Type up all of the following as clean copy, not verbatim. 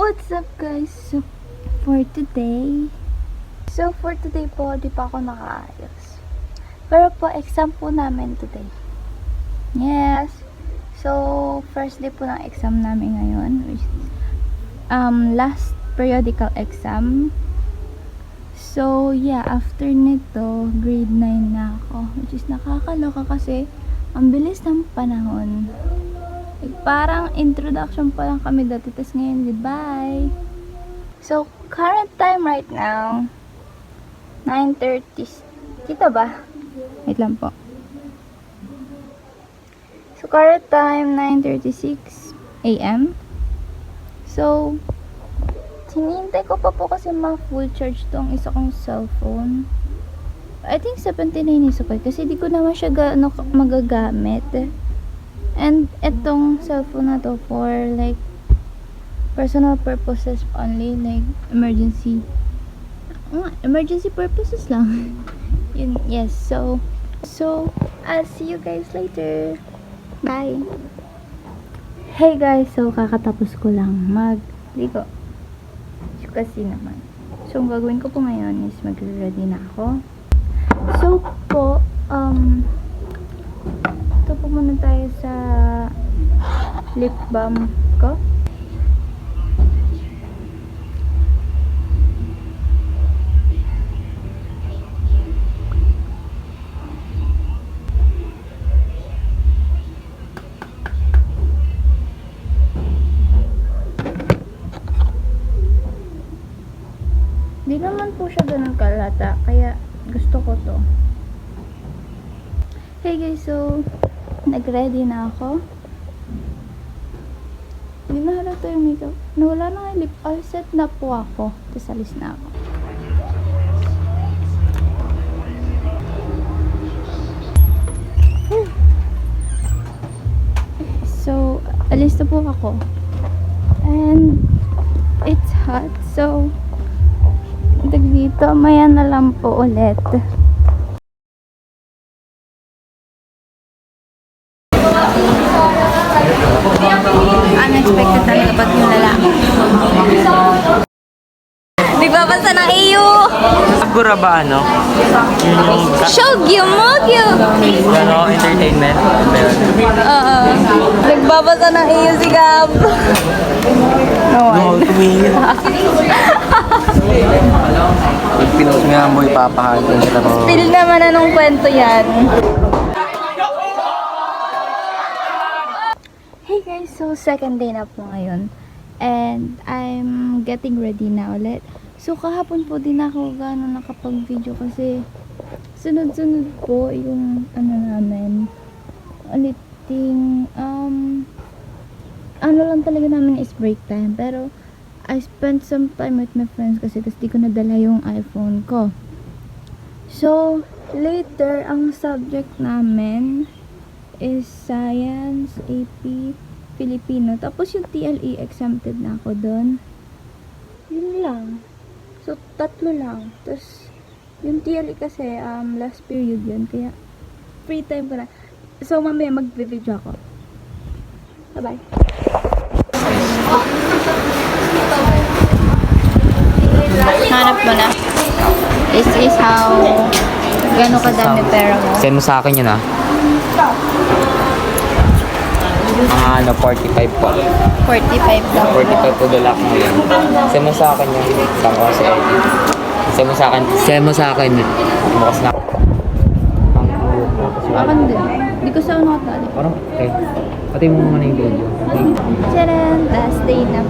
What's up guys? So for today po, di pa ako nakaayos. Pero po, exam po namin today. Yes. So, first day po ng exam namin ngayon, which is last periodical exam. So, yeah, after nito, grade 9 na ako. Which is nakakaloka kasi ang bilis ng panahon. Like, parang introduction pa lang kami dati, tas ngayon, goodbye. So, current time right now, 9:30. Kita ba? Wait lang po. So, current time, 9:36 a.m. So, hinihintay ko pa po kasi ma-full charge tong isa kong cellphone. I think 79 is okay kasi di ko naman siya magagamit. And etong cellphone na to for like personal purposes only, like emergency purposes lang. Yun, yes. So I'll see you guys later. Bye. Hey guys, so kakatapos ko lang magligo. Kasi naman. So ang gagawin ko po ngayon is magre-ready na ako. So po, ito po muna tayo sa lip balm ko. Di naman po siya ganun kalata, kaya gusto ko to. Hey guys, so nag-ready na ako. Hindi na halata yung makeup. Nawala na nga yung lip. All set na po ako. Tapos alis na ako. So, alis na po ako. And it's hot. So, dito, maya na lang po ulit. Unexpected talaga pag yung lalaki. Nagbabasa ng iyo! Sakura ba ano? Yun yung... Shogyu Mogyu! Ano, entertainment? Oo. Nagbabasa ng iyo si Gab. No, tumingin. Pag pinost mo yan mo, ipapahagan kita mo. Still naman anong kwento yan. Hey guys, so second day na po ngayon. And I'm getting ready na ulit. So kahapon po din ako gano'n nakapag-video kasi sunod-sunod po yung ano namin. Uliting ano lang talaga namin is break time. Pero I spent some time with my friends kasi di ko nadala yung iPhone ko. So later, ang subject namin is Science, AP, Filipino. Tapos yung TLE, exempted na ako doon. Yun lang. So, 3 lang. Tapos, yung TLE kasi, last period yun. Kaya, free time ko na. So, mamaya mag-video ako. Bye-bye. Hanap mo na. This is how gano'n kadami pera mo. Send mo sa akin yun ah. Ano, 45 po. 45 lang. 45 po dala ko ngayon. Send mo sa akin yun. Saan ko kasi Eddie. Send mo sa akin. Send mo sa akin. Bukas na. Akan din. Hindi ko saan nakatali. Parang, okay. Pati mo muna yung video. Okay. Tcharan! Last day na.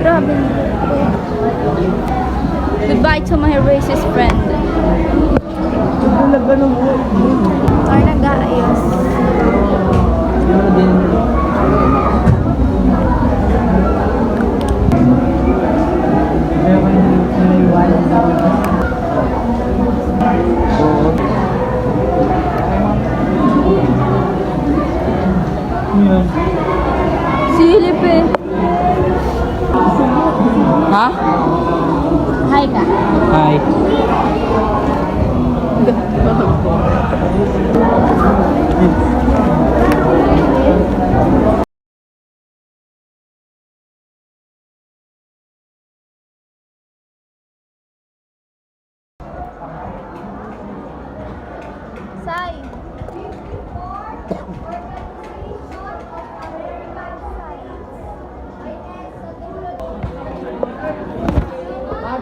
Grabe. Goodbye to my racist friend. Or nag-aayos. Silip eh. Ha? Hi ka. Hi.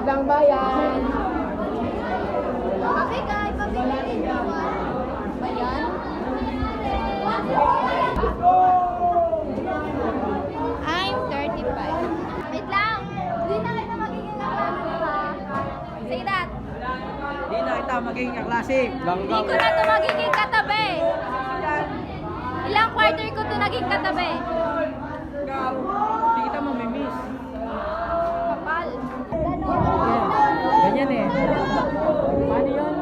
Magandang bayan. Pabigay, pabigay. Bayan? I'm 35. Wait lang. Hindi na kita magiging kaklase, ha? Say that. Di na kita magiging kaklase. Hindi ko na ito magiging katabi. Ilang quarter ko ito naging katabi. Di kita mamimiss. Kapal. Ganyan eh. Paano yun?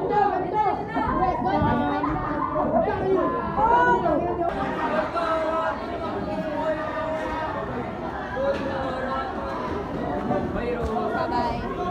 Bye-bye.